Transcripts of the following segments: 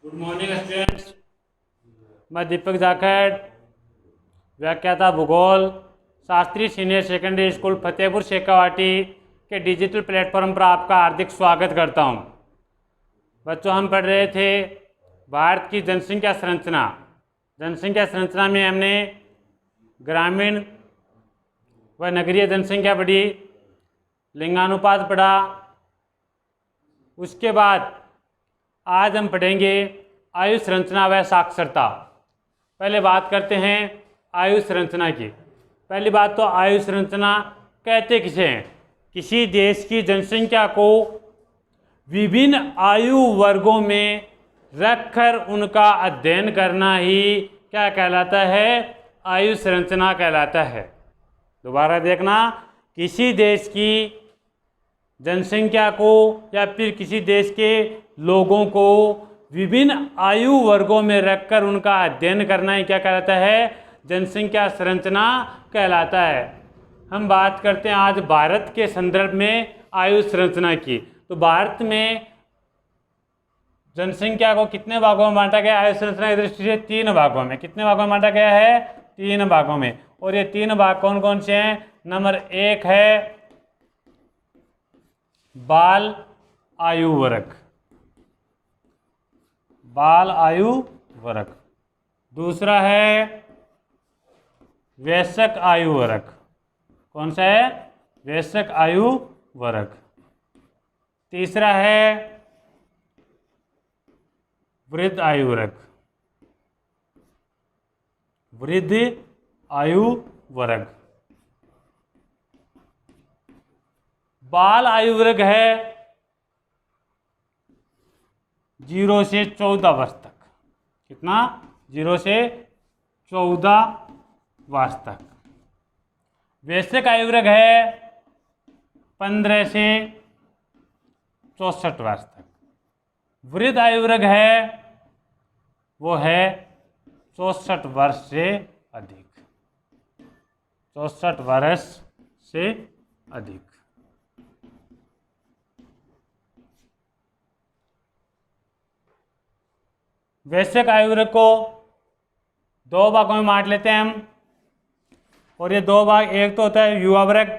Good morning students. मैं दीपक जाखड़, व्याख्याता भूगोल, Shastri senior secondary school Fatehpur Shekhawati के डिजिटल प्लेटफॉर्म पर आपका हार्दिक स्वागत करता हूं। बच्चों, हम पढ़ रहे थे भारत की जनसंख्या संरचना। जनसंख्या संरचना में हमने ग्रामीण व नगरीय जनसंख्या पढ़ी, लिंगानुपात पढ़ा। उसके बाद आज हम पढ़ेंगे आयु संरचना व साक्षरता। पहले बात करते हैं आयु संरचना की। पहली बात तो आयु संरचना कहते किसे हैं? किसी देश की जनसंख्या को विभिन्न आयु वर्गों में रखकर उनका अध्ययन करना ही क्या कहलाता है? आयु संरचना कहलाता है। दोबारा देखना, किसी देश की जनसंख्या को या फिर किसी देश के लोगों को विभिन्न आयु वर्गों में रखकर उनका अध्ययन करना ही क्या कहलाता है? जनसंख्या संरचना कहलाता है। हम बात करते हैं आज भारत के संदर्भ में आयु संरचना की। तो भारत में जनसंख्या को कितने भागों में बांटा गया? आयु संरचना की दृष्टि से 3 भागों में। कितने भागों में बांटा गया है? 3 भागों में। और ये 3 भाग कौन कौन से हैं? नंबर 1 है बाल आयु वर्ग, बाल आयु वर्ग। दूसरा है वयस्क आयु वर्ग। कौन सा है? वयस्क आयु वर्ग। तीसरा है वृद्ध आयु वर्ग, वृद्ध आयु वर्ग। बाल आयु वर्ग है 0 से 14 वर्ष तक। कितना? 0 से 14 वर्ष तक। वयस्क आयु वर्ग है 15 से 64 वर्ष तक। वृद्ध आयु वर्ग है वो है 64 वर्ष से अधिक, 64 वर्ष से अधिक। वयस्क आयु वर्ग को 2 भागों में बांट लेते हैं हम। और ये 2 भाग, एक तो होता है युवा वर्ग,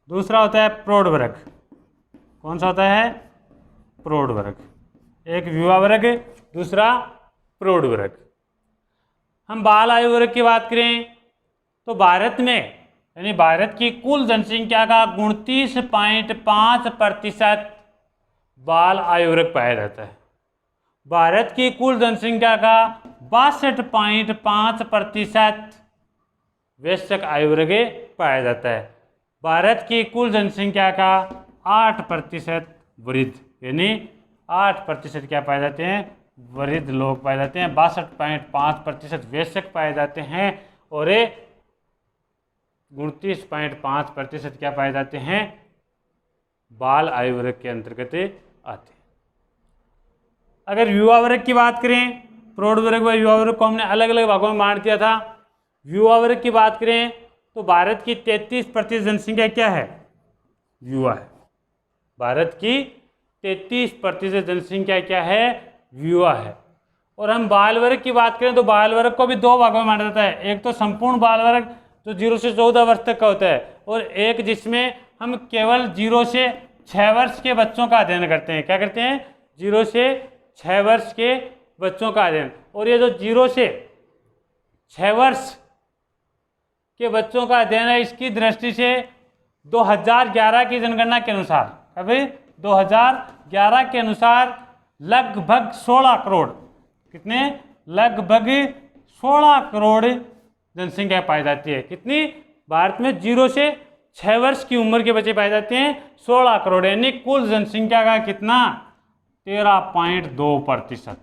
दूसरा होता है प्रौढ़ वर्ग। कौन सा होता है? प्रौढ़ वर्ग। एक युवा वर्ग, दूसरा प्रौढ़ वर्ग। हम बाल आयु वर्ग की बात करें तो भारत में यानी भारत की कुल जनसंख्या का 29.5% बाल आयु वर्ग पाया जाता है। भारत की कुल जनसंख्या का 62.5% वयस्क आयु वर्ग पाया जाता है। भारत की कुल जनसंख्या का 8% वृद्ध, यानी 8% क्या पाए जाते हैं? वृद्ध लोग पाए जाते हैं। 62.5% वयस्क पाए जाते हैं और 29.5% क्या पाए जाते हैं? बाल आयु वर्ग के अंतर्गत आते हैं। अगर युवा वर्ग की बात करें, प्रौढ़ वर्ग व युवा वर्ग को हमने अलग अलग भागों में बांट दिया था। युवा वर्ग की बात करें तो भारत की 33% जनसंख्या क्या है? युवा है। भारत की 33% जनसंख्या क्या है? युवा है। और हम बाल वर्ग की बात करें तो बाल वर्ग को भी 2 भागों में बांटा जाता है। एक तो संपूर्ण बाल वर्ग जो 0 से 14 वर्ष तक का होता है, और एक जिसमें हम केवल 0 से 6 वर्ष के बच्चों का अध्ययन करते हैं। क्या करते हैं? 0 से 6 वर्ष के बच्चों का अध्ययन। और ये जो 0 से 6 वर्ष के बच्चों का अध्ययन है, इसकी दृष्टि से 2011 की जनगणना के अनुसार, अभी 2011 के अनुसार लगभग 16 करोड़, कितने? लगभग 16 करोड़ जनसंख्या पाई जाती है। कितनी? भारत में 0 से 6 वर्ष की उम्र के बच्चे पाए जाते हैं 16 करोड़, यानी कुल जनसंख्या का कितना? 13.2%।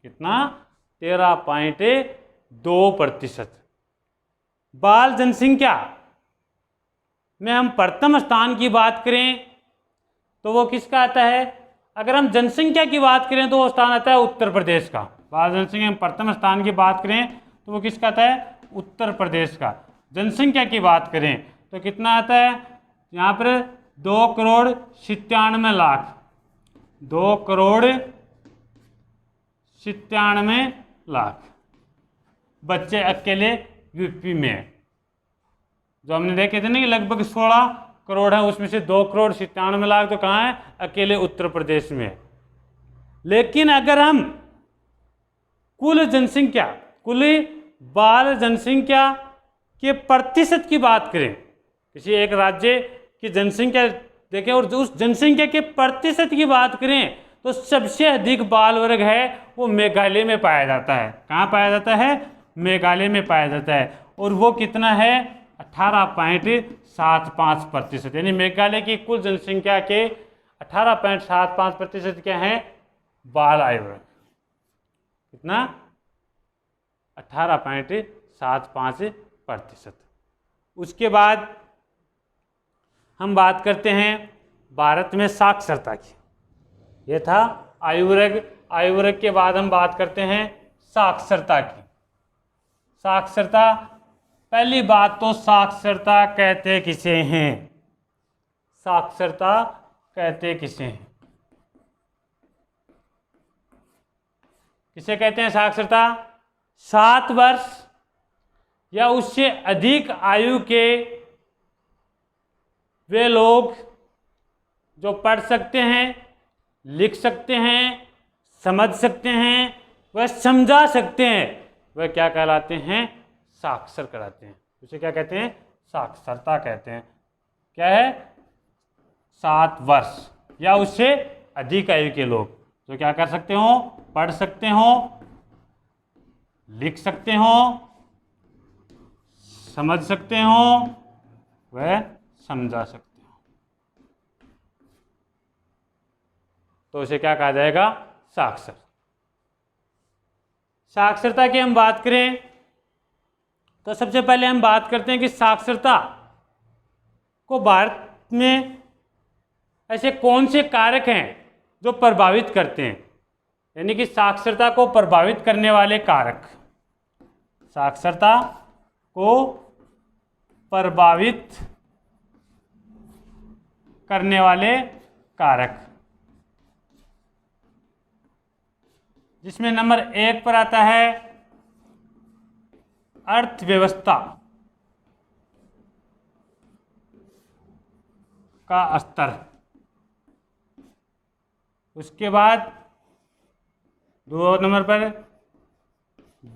कितना? 13.2%। बाल जनसंख्या में हम प्रथम स्थान की बात करें तो वो किसका आता है? अगर हम जनसंख्या की बात करें तो वो स्थान आता है उत्तर प्रदेश का। बाल जनसंख्या में प्रथम स्थान की बात करें तो वो किसका आता है? उत्तर प्रदेश का। जनसंख्या की बात करें तो कितना आता है? यहाँ पर 2,97,00,000 2,97,00,000 बच्चे अकेले यूपी में है। जो हमने देखे थे ना कि लगभग 16 करोड़ है, उसमें से 2,97,00,000 तो कहाँ है? अकेले उत्तर प्रदेश में है। लेकिन अगर हम कुल जनसंख्या, कुल बाल जनसंख्या के प्रतिशत की बात करें, किसी एक राज्य की जनसंख्या देखें और उस जनसंख्या के प्रतिशत की बात करें, तो सबसे अधिक बाल वर्ग है वो मेघालय में पाया जाता है। कहाँ पाया जाता है? मेघालय में पाया जाता है। और वो कितना है? 18.75%। यानी मेघालय की कुल जनसंख्या के 18.75% क्या है? बाल आयु वर्ग। कितना? 18.75%। उसके बाद हम बात करते हैं भारत में साक्षरता की। ये था आयु वर्ग। आयु वर्ग के बाद हम बात करते हैं साक्षरता की। साक्षरता, पहली बात तो साक्षरता कहते किसे हैं? साक्षरता कहते किसे हैं? किसे कहते हैं साक्षरता? 7 वर्ष या उससे अधिक आयु के वे लोग जो पढ़ सकते हैं, लिख सकते हैं, समझ सकते हैं, वह समझा सकते हैं, वह क्या कहलाते हैं? साक्षर कहलाते हैं। उसे क्या कहते हैं? साक्षरता कहते हैं। क्या है? 7 वर्ष या उससे अधिक आयु के लोग जो क्या कर सकते हो? पढ़ सकते हो, लिख सकते हो, समझ सकते हो, वह समझा सकते हो, तो उसे क्या कहा जाएगा? साक्षर। साक्षरता की हम बात करें तो सबसे पहले हम बात करते हैं कि साक्षरता को भारत में ऐसे कौन से कारक हैं जो प्रभावित करते हैं, यानी कि साक्षरता को प्रभावित करने वाले कारक। साक्षरता को प्रभावित करने वाले कारक, जिसमें नंबर 1 पर आता है अर्थव्यवस्था का स्तर। उसके बाद 2 नंबर पर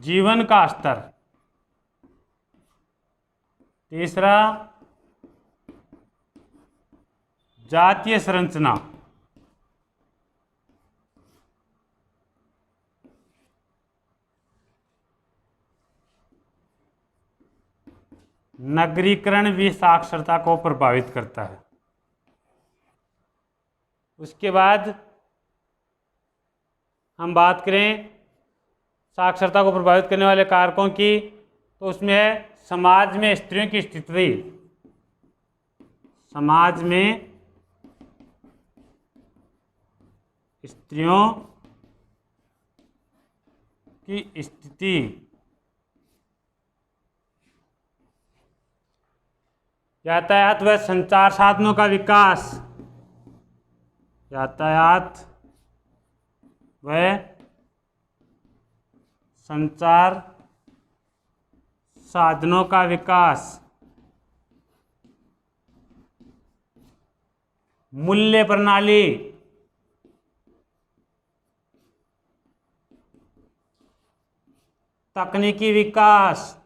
जीवन का स्तर। तीसरा जातीय संरचना। नगरीकरण भी साक्षरता को प्रभावित करता है। उसके बाद हम बात करें साक्षरता को प्रभावित करने वाले कारकों की, तो उसमें है समाज में स्त्रियों की स्थिति। समाज में स्त्रियों की स्थिति, यातायात व संचार साधनों का विकास। यातायात व संचार साधनों का विकास। मूल्य प्रणाली। तकनीकी विकास।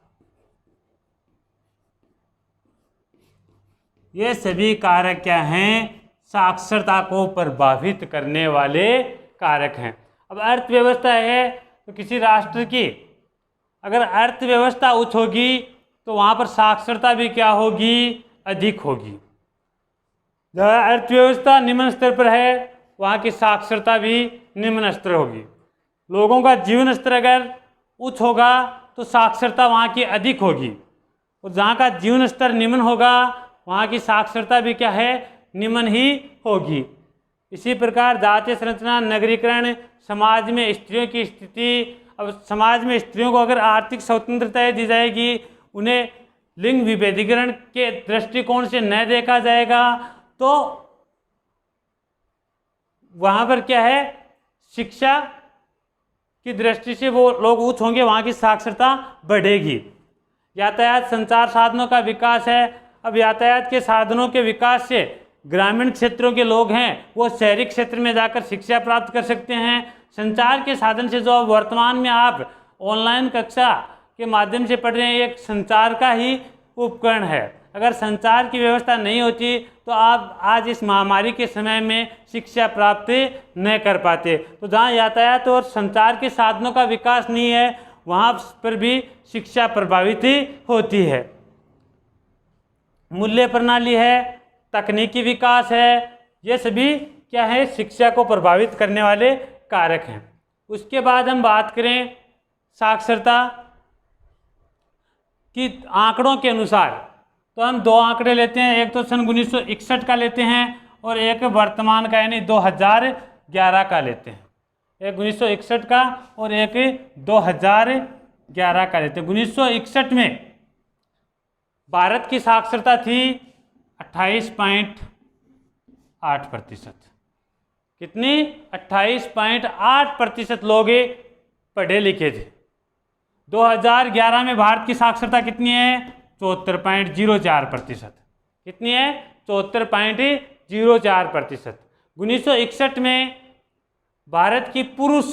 ये सभी कारक क्या हैं? साक्षरता को प्रभावित करने वाले कारक हैं। अब अर्थव्यवस्था है तो किसी राष्ट्र की अगर अर्थव्यवस्था उच्च होगी तो वहाँ पर साक्षरता भी क्या होगी? अधिक होगी। जहाँ अर्थव्यवस्था निम्न स्तर पर है वहाँ की साक्षरता भी निम्न स्तर होगी। लोगों का जीवन स्तर अगर उच्च होगा तो साक्षरता वहाँ की अधिक होगी, और जहाँ का जीवन स्तर निम्न होगा वहाँ की साक्षरता भी क्या है? निम्न ही होगी। इसी प्रकार जातीय संरचना, नगरीकरण, समाज में स्त्रियों की स्थिति। अब समाज में स्त्रियों को अगर आर्थिक स्वतंत्रता दी जाएगी, उन्हें लिंग विभेदीकरण के दृष्टिकोण से न देखा जाएगा, तो वहाँ पर क्या है, शिक्षा की दृष्टि से वो लोग उच्च होंगे, वहाँ की साक्षरता बढ़ेगी। यातायात संचार साधनों का विकास है। अब यातायात के साधनों के विकास से ग्रामीण क्षेत्रों के लोग हैं वो शहरी क्षेत्र में जाकर शिक्षा प्राप्त कर सकते हैं। संचार के साधन से जो वर्तमान में आप ऑनलाइन कक्षा के माध्यम से पढ़ रहे हैं, एक संचार का ही उपकरण है। अगर संचार की व्यवस्था नहीं होती तो आप आज इस महामारी के समय में शिक्षा प्राप्त न कर पाते। तो जहाँ यातायात और संचार के साधनों का विकास नहीं है वहाँ पर भी शिक्षा प्रभावित होती है। मूल्य प्रणाली है, तकनीकी विकास है, ये सभी क्या है, शिक्षा को प्रभावित करने वाले कारक हैं। उसके बाद हम बात करें साक्षरता की आंकड़ों के अनुसार, तो हम दो आंकड़े लेते हैं, एक तो सन 1961 का लेते हैं और एक वर्तमान का यानी 2011 का लेते हैं। एक 1961 का और एक 2011 का लेते हैं। 1961 में भारत की साक्षरता थी 28.8%। कितनी? 28.8% लोग पढ़े लिखे थे। 2011 में भारत की साक्षरता कितनी है? 74.04%। कितनी है? 74.04%। 1961 में भारत की पुरुष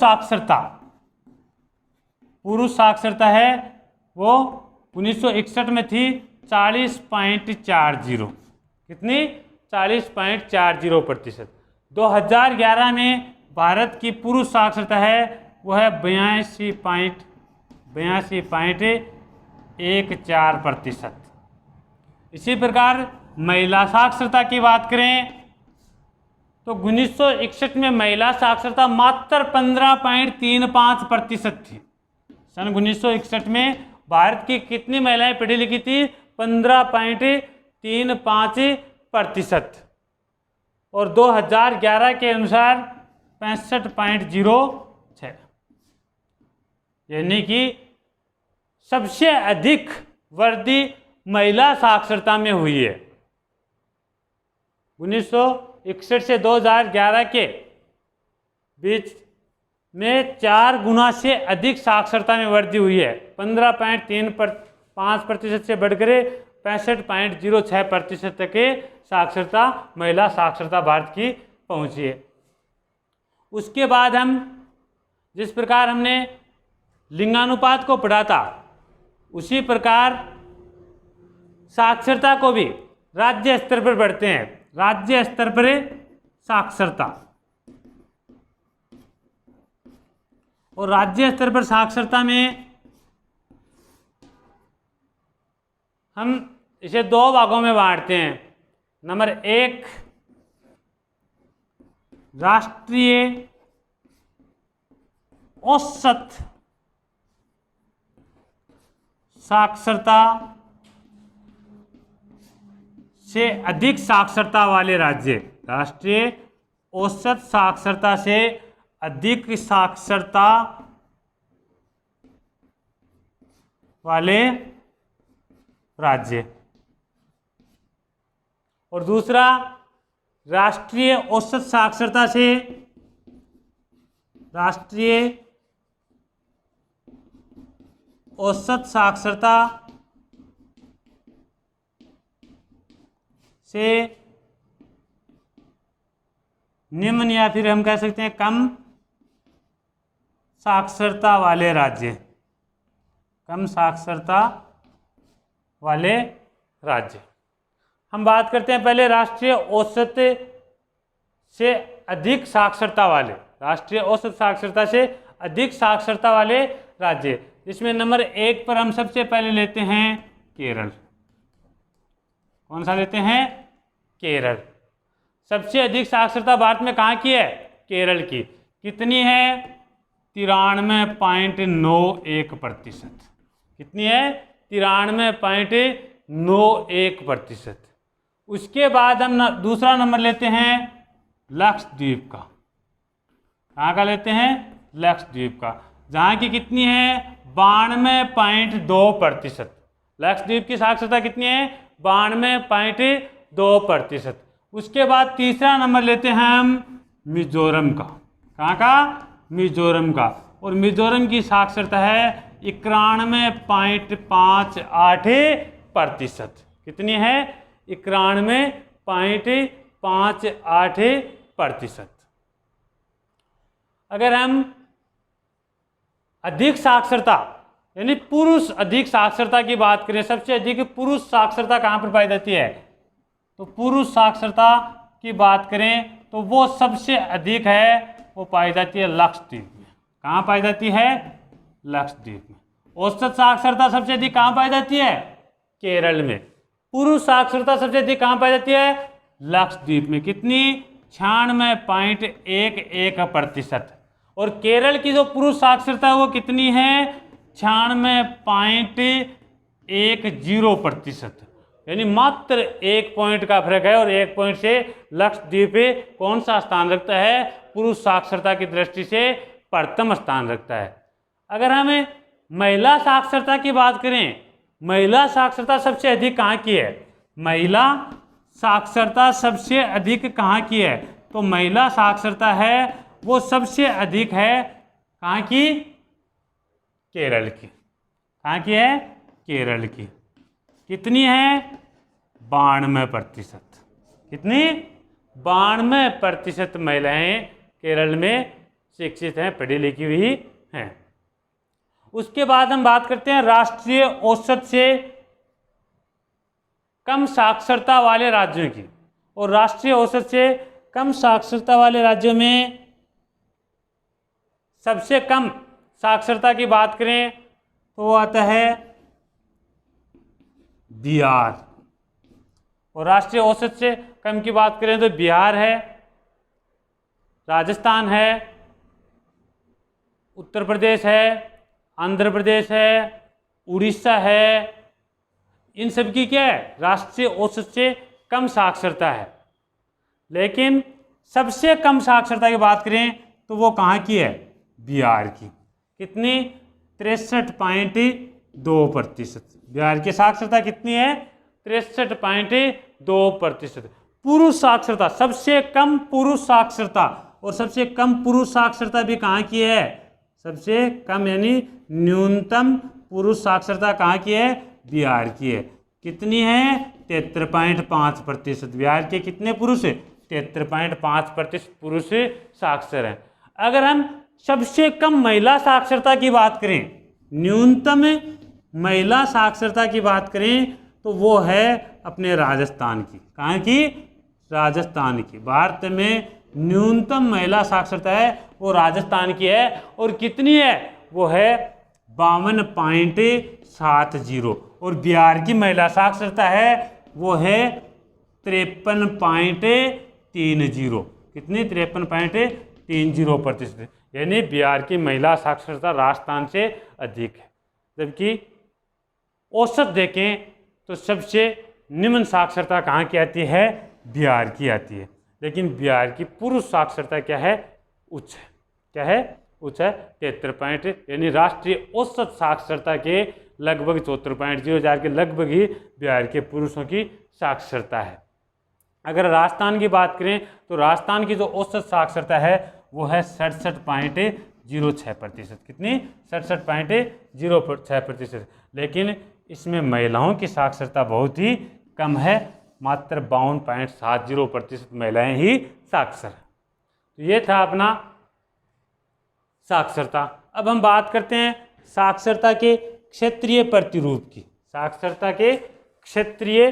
साक्षरता है वो 1961 में थी 40.40। कितनी? 40.40%। 2011 में भारत की पुरुष साक्षरता है वो है 82.14%। इसी प्रकार महिला साक्षरता की बात करें तो 1961 में महिला साक्षरता मात्र 15.35% थी। सन 1961 में भारत की कितनी महिलाएं पढ़ी लिखी थी? 15.35%। और 2011 के अनुसार 65.06, यानी कि सबसे अधिक वृद्धि महिला साक्षरता में हुई है। 1961 से 2011 के बीच में 4 गुना से अधिक साक्षरता में वृद्धि हुई है। 15.35% से बढ़कर 65.06% तक के साक्षरता, महिला साक्षरता भारत की पहुंची है। उसके बाद हम जिस प्रकार हमने लिंगानुपात को पढ़ा था उसी प्रकार साक्षरता को भी राज्य स्तर पर बढ़ते हैं। राज्य स्तर पर साक्षरता, और राज्य स्तर पर साक्षरता में हम इसे 2 भागों में बांटते हैं। नंबर 1 राष्ट्रीय औसत साक्षरता से अधिक साक्षरता वाले राज्य, राष्ट्रीय औसत साक्षरता से अधिक साक्षरता वाले राज्य, और दूसरा राष्ट्रीय औसत साक्षरता से निम्न या फिर हम कह सकते हैं कम साक्षरता वाले राज्य, कम साक्षरता वाले राज्य। हम बात करते हैं पहले राष्ट्रीय औसत से अधिक साक्षरता वाले, राष्ट्रीय औसत साक्षरता से अधिक साक्षरता वाले राज्य। इसमें नंबर 1 पर हम सबसे पहले लेते हैं केरल। कौन सा लेते हैं? केरल। सबसे अधिक साक्षरता भारत में कहाँ की है? केरल की। कितनी है? 93.91%। कितनी है? 93.91%। उसके बाद हम दूसरा नंबर लेते हैं लक्षद्वीप का। कहाँ का लेते हैं? लक्षद्वीप का, जहाँ की कितनी है? 92.2%। लक्षद्वीप की साक्षरता कितनी है? 92.2%। उसके बाद तीसरा नंबर लेते हैं हम मिजोरम का। कहाँ का? मिजोरम का। और मिजोरम की साक्षरता है 91.58%। कितनी है? 91.58%। अगर हम अधिक साक्षरता यानी पुरुष अधिक साक्षरता की बात करें, सबसे अधिक पुरुष साक्षरता कहाँ पर पाई जाती है? तो पुरुष साक्षरता की बात करें तो वो सबसे अधिक है, वो पाई जाती है लक्षद्वीप में। कहाँ पाई जाती है? लक्षद्वीप में। औसत साक्षरता सबसे अधिक कहाँ पाई जाती है? केरल में। पुरुष साक्षरता सबसे अधिक कहाँ पाई जाती है? लक्षद्वीप में। कितनी? 96.11%। और केरल की जो पुरुष साक्षरता है वो कितनी है? 96.10%। यानी मात्र 1 पॉइंट का फर्क है। और 1 पॉइंट से लक्षद्वीप कौन सा स्थान रखता है? पुरुष साक्षरता की दृष्टि से प्रथम स्थान रखता है। अगर हमें महिला साक्षरता की बात करें, महिला साक्षरता सबसे अधिक कहाँ की है? महिला साक्षरता सबसे अधिक कहाँ की है? तो महिला साक्षरता है वो सबसे अधिक है कहाँ की? केरल की। कहाँ की है? केरल की। कितनी है? 92%। कितनी? 92% महिलाएं केरल में शिक्षित हैं, पढ़ी लिखी हुई हैं। उसके बाद हम बात करते हैं राष्ट्रीय औसत से कम साक्षरता वाले राज्यों की। और राष्ट्रीय औसत से कम साक्षरता वाले राज्यों में सबसे कम साक्षरता की बात करें तो वो आता है बिहार। और राष्ट्रीय औसत से कम की बात करें तो बिहार है, राजस्थान है, उत्तर प्रदेश है, आंध्र प्रदेश है, उड़ीसा है। इन सब की क्या है? राष्ट्रीय औसत से कम साक्षरता है। लेकिन सबसे कम साक्षरता की बात करें तो वो कहाँ की है? बिहार की। कितनी? 63.2%। बिहार की साक्षरता कितनी है? 63.2%। पुरुष साक्षरता सबसे कम पुरुष साक्षरता, और सबसे कम पुरुष साक्षरता भी कहाँ की है? सबसे कम यानी न्यूनतम पुरुष साक्षरता कहाँ की है? बिहार की है। कितनी है? 73.5%। बिहार के कितने पुरुष? 73.5% पुरुष साक्षर हैं। अगर हम सबसे कम महिला साक्षरता की बात करें, न्यूनतम महिला साक्षरता की बात करें तो वो है अपने राजस्थान की। कहाँ की? राजस्थान की। भारत में न्यूनतम महिला साक्षरता है वो राजस्थान की है। और कितनी है? वो है 52.70। और बिहार की महिला साक्षरता है वो है 53.30। कितनी? 53.30%। यानी बिहार की महिला साक्षरता राजस्थान से अधिक है। जबकि औसत देखें तो सबसे निम्न साक्षरता कहाँ की आती है? बिहार की आती है। लेकिन बिहार की पुरुष साक्षरता क्या है? उच्च है। क्या है? उच्च है। 73 यानी राष्ट्रीय औसत साक्षरता के लगभग 74.0 के लगभग ही बिहार के पुरुषों की साक्षरता है। अगर राजस्थान की बात करें तो राजस्थान की जो औसत साक्षरता है वो है 67.06%। कितनी? 67.06%। लेकिन इसमें महिलाओं की साक्षरता बहुत ही कम है, मात्र 52.70% महिलाएं ही साक्षर हैं। तो ये था अपना साक्षरता। अब हम बात करते हैं साक्षरता के क्षेत्रीय प्रतिरूप की। साक्षरता के क्षेत्रीय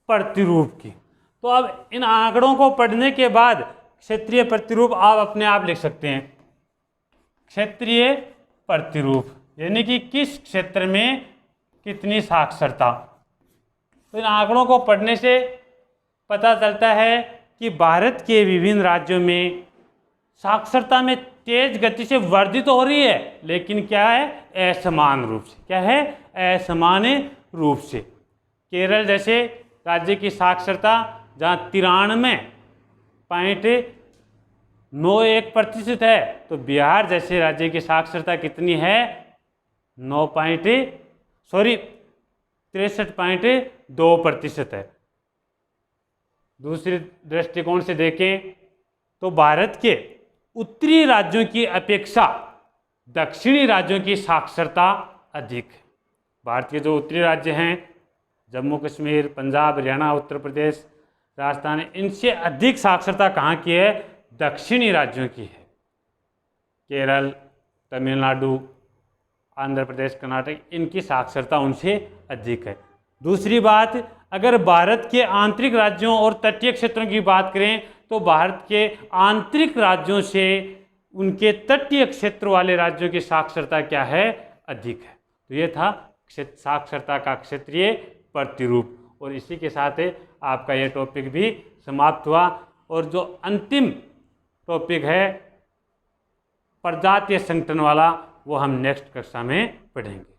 प्रतिरूप की। तो अब इन आंकड़ों को पढ़ने के बाद क्षेत्रीय प्रतिरूप आप अपने आप लिख सकते हैं। क्षेत्रीय प्रतिरूप यानी कि किस क्षेत्र में कितनी साक्षरता। तो इन आंकड़ों को पढ़ने से पता चलता है कि भारत के विभिन्न राज्यों में साक्षरता में तेज गति से वृद्धि तो हो रही है, लेकिन क्या है? असमान रूप से। क्या है? असमान रूप से। केरल जैसे राज्य की साक्षरता जहाँ 93.91% है, तो बिहार जैसे राज्य की साक्षरता कितनी है? 63.2% है। दूसरे दृष्टिकोण से देखें तो भारत के उत्तरी राज्यों की अपेक्षा दक्षिणी राज्यों की साक्षरता अधिक है। भारत के जो उत्तरी राज्य हैं, जम्मू कश्मीर, पंजाब, हरियाणा, उत्तर प्रदेश, राजस्थान, इनसे अधिक साक्षरता कहाँ की है? दक्षिणी राज्यों की है। केरल, तमिलनाडु, आंध्र प्रदेश, कर्नाटक, इनकी साक्षरता उनसे अधिक है। दूसरी बात, अगर भारत के आंतरिक राज्यों और तटीय क्षेत्रों की बात करें तो भारत के आंतरिक राज्यों से उनके तटीय क्षेत्र वाले राज्यों की साक्षरता क्या है? अधिक है। तो ये था साक्षरता का क्षेत्रीय प्रतिरूप, और इसी के साथ आपका ये टॉपिक भी समाप्त हुआ। और जो अंतिम टॉपिक है प्रजातीय संगठन वाला, वो हम नेक्स्ट कक्षा में पढ़ेंगे।